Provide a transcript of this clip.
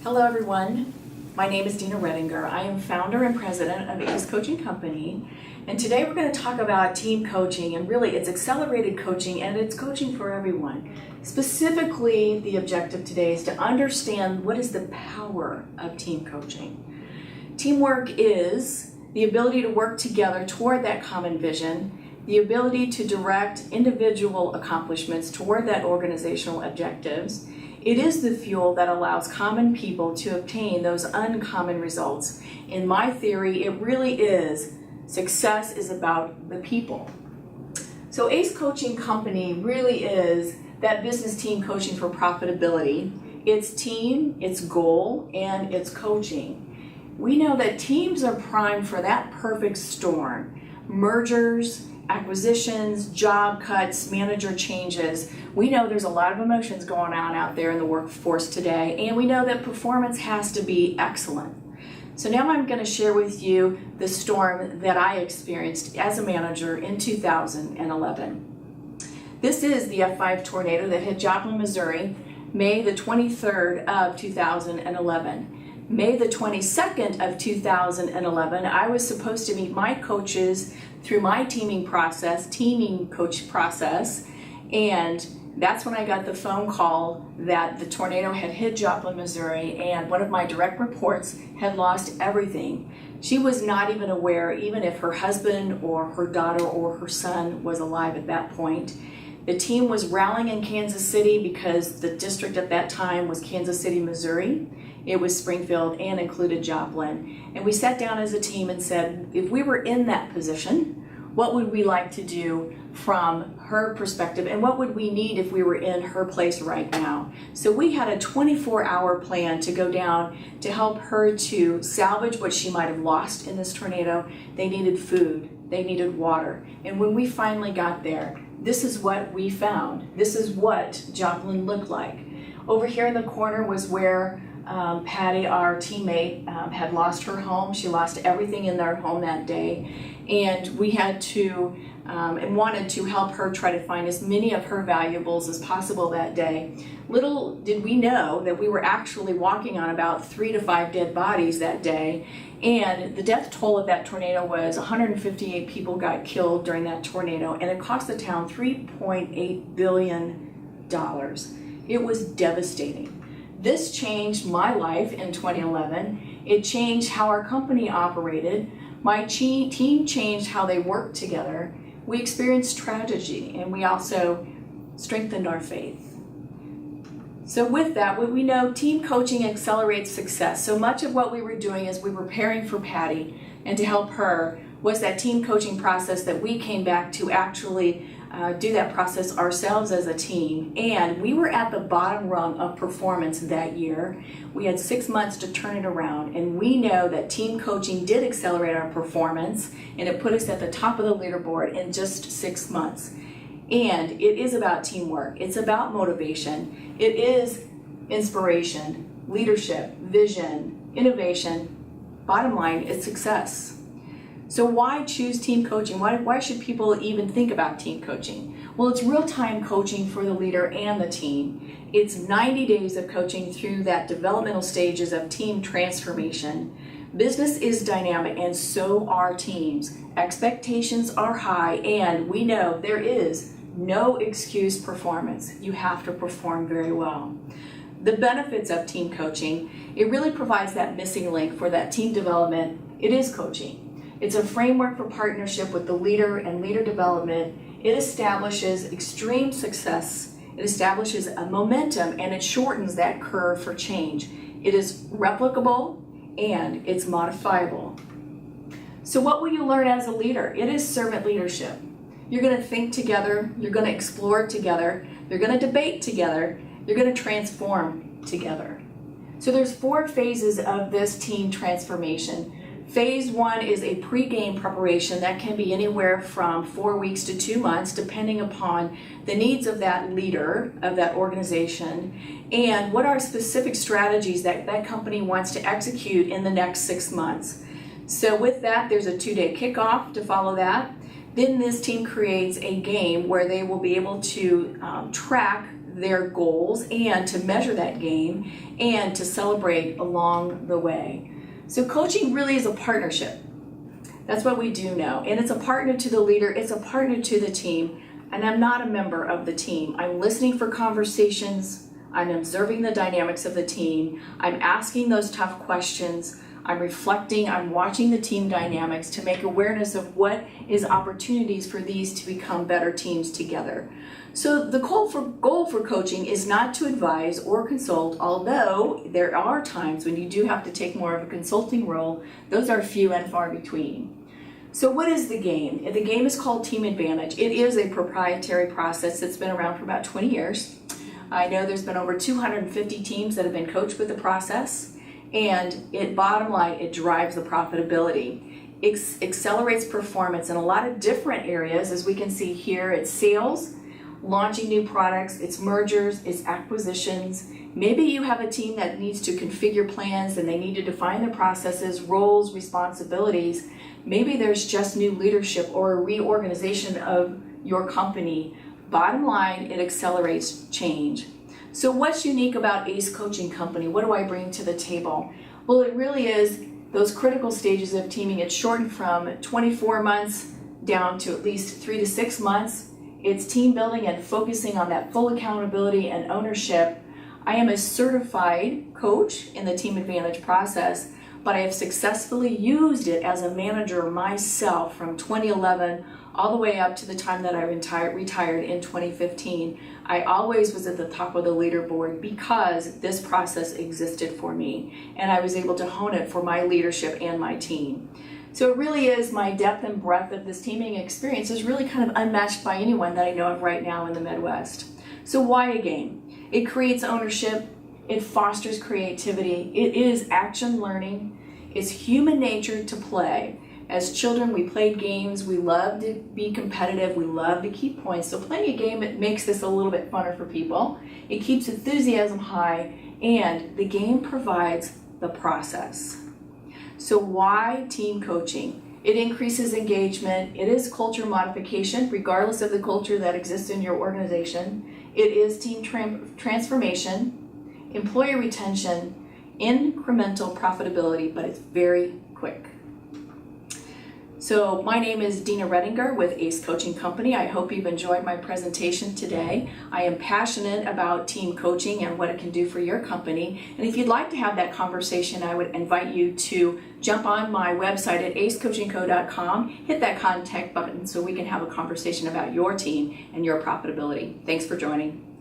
Hello everyone, my name is Dina. I am founder and president of ACE Coaching Company, and today we're going to talk about team coaching, and really it's accelerated coaching and it's coaching for everyone. Specifically, the objective today is to understand what is the power of team coaching. Teamwork is the ability to work together toward that common vision, the ability to direct individual accomplishments toward that organizational objectives. It is the fuel that allows common people to obtain those uncommon results. In my theory, it really is. Success is about the people. So ACE Coaching Company really is that business team coaching for profitability. It's team, it's goal, and it's coaching. We know that teams are primed for that perfect storm. Mergers, acquisitions, job cuts, manager changes. We know there's a lot of emotions going on out there in the workforce today, and we know that performance has to be excellent. So now I'm going to share with you the storm that I experienced as a manager in 2011. This is the F5 tornado that hit Joplin, Missouri, May the 23rd of 2011. May the 22nd of 2011, I was supposed to meet my coaches through my teaming coach process, and that's when I got the phone call that the tornado had hit Joplin, Missouri, and one of my direct reports had lost everything. She was not even aware, even if her husband or her daughter or her son was alive at that point. The team was rallying in Kansas City because the district at that time was Kansas City, Missouri. It was Springfield and included Joplin. And we sat down as a team and said, if we were in that position, what would we like to do from her perspective, and what would we need if we were in her place right now? So we had a 24-hour plan to go down to help her to salvage what she might have lost in this tornado. They needed food, they needed water. And when we finally got there, this is what we found. This is what Joplin looked like. Over here in the corner was where Patty, our teammate, had lost her home. She lost everything in their home that day, and we had to and wanted to help her try to find as many of her valuables as possible that day. Little did we know that we were actually walking on about 3 to 5 dead bodies that day, and the death toll of that tornado was 158 people got killed during that tornado, and it cost the town $3.8 billion. It was devastating. This changed my life in 2011. It changed how our company operated. My team changed how they worked together. We experienced tragedy, and we also strengthened our faith. So with that, we know team coaching accelerates success. So much of what we were doing as we were preparing for Patty and to help her was that team coaching process that we came back to actually do that process ourselves as a team. And we were at the bottom rung of performance that year. We had 6 months to turn it around, and we know that team coaching did accelerate our performance, and it put us at the top of the leaderboard in just 6 months. And it is about teamwork. It's about motivation. It is inspiration, leadership, vision, innovation. Bottom line, it's success. So why choose team coaching? Why should people even think about team coaching? Well, it's real-time coaching for the leader and the team. It's 90 days of coaching through that developmental stages of team transformation. Business is dynamic, and so are teams. Expectations are high, and we know there is no excuse performance. You have to perform very well. The benefits of team coaching, it really provides that missing link for that team development. It is coaching. It's a framework for partnership with the leader and leader development. It establishes extreme success. It establishes a momentum, and it shortens that curve for change. It is replicable and it's modifiable. So what will you learn as a leader? It is servant leadership. You're going to think together, you're going to explore together, you're going to debate together, you're going to transform together. So there's 4 phases of this team transformation. Phase 1 is a pre-game preparation that can be anywhere from 4 weeks to 2 months, depending upon the needs of that leader, of that organization, and what are specific strategies that that company wants to execute in the next 6 months. So with that, there's a 2-day kickoff to follow that. Then this team creates a game where they will be able to track their goals and to measure that game and to celebrate along the way. So coaching really is a partnership. That's what we do know. And it's a partner to the leader, it's a partner to the team. And I'm not a member of the team. I'm listening for conversations, I'm observing the dynamics of the team, I'm asking those tough questions, I'm reflecting, I'm watching the team dynamics to make awareness of what is opportunities for these to become better teams together. So the goal for coaching is not to advise or consult, although there are times when you do have to take more of a consulting role. Those are few and far between. So what is the game? The game is called Team Advantage. It is a proprietary process that's been around for about 20 years. I know there's been over 250 teams that have been coached with the process, and bottom line, it drives the profitability. It accelerates performance in a lot of different areas, as we can see here. It's sales, launching new products, it's mergers, it's acquisitions. Maybe you have a team that needs to configure plans and they need to define the processes, roles, responsibilities. Maybe there's just new leadership or a reorganization of your company. Bottom line, it accelerates change. So what's unique about ACE Coaching Company? What do I bring to the table? Well, it really is those critical stages of teaming. It's shortened from 24 months down to at least 3 to 6 months. It's team building and focusing on that full accountability and ownership. I am a certified coach in the Team Advantage process, but I have successfully used it as a manager myself from 2011 all the way up to the time that I retired in 2015. I always was at the top of the leaderboard because this process existed for me, and I was able to hone it for my leadership and my team. So it really is, my depth and breadth of this teaming experience is really kind of unmatched by anyone that I know of right now in the Midwest. So why a game? It creates ownership, it fosters creativity, it is action learning, it's human nature to play. As children, we played games, we love to be competitive, we love to keep points. So playing a game, it makes this a little bit funner for people. It keeps enthusiasm high, and the game provides the process. So why team coaching? It increases engagement, it is culture modification, regardless of the culture that exists in your organization. It is team transformation, employee retention, incremental profitability, but it's very quick. So my name is Dina Redinger with ACE Coaching Company. I hope you've enjoyed my presentation today. I am passionate about team coaching and what it can do for your company. And if you'd like to have that conversation, I would invite you to jump on my website at acecoachingco.com, hit that contact button so we can have a conversation about your team and your profitability. Thanks for joining.